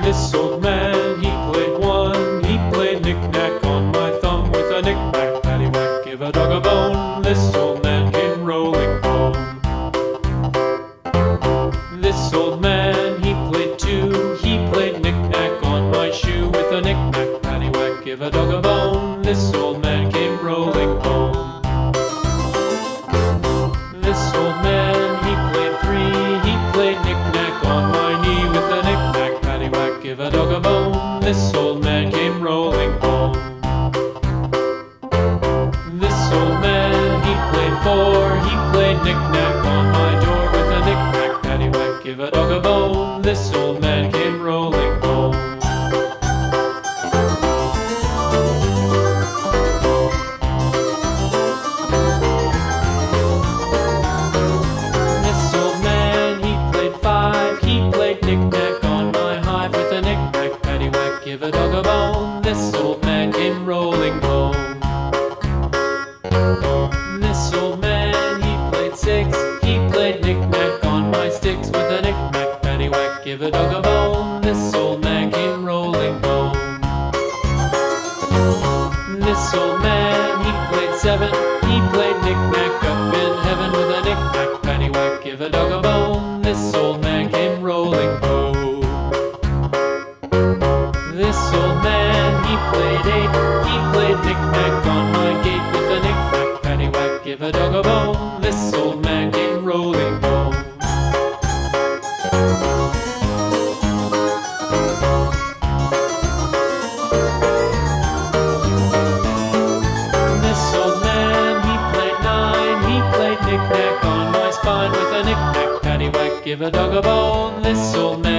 This old man, he played one. He played knick-knack on my thumb with a knick-knack, paddywhack, give a dog a bone. This old man came rolling home. This old man, he played two. He played knick-knack on my shoe with a knick-knack, paddywhack, give a dog a bone. This old man came rolling home. This old man, he played three. He played knick-knack on my knee with a knick-knack, paddywhack, give a dog a bone. This old man came rolling home. This old man, he played four. He played knick-knack on my door with a knick-knack, paddywhack, give a dog a bone. This old man came rolling home. This old man, he played five. He played knick-knack on my hive with a knick-knack, paddywhack, give a dog a bone. This old man came rolling home. This old man, he played six. He played knick-knack on my sticks with a knick-knack, paddywhack, give a dog a bone. This old man came rolling home. This old man, he played seven. He played knick-knack up in heaven with a knick-knack, paddywhack, give a dog a bone. This old man came rolling home. This old man, he played eight. He played knick-knack on my gate with a knick-knack, paddywhack, give a dog a bone. This old man came rolling home. This old man, he played nine. He played knick-knack on my spine with a knick-knack, paddywhack, give a dog a bone. This old man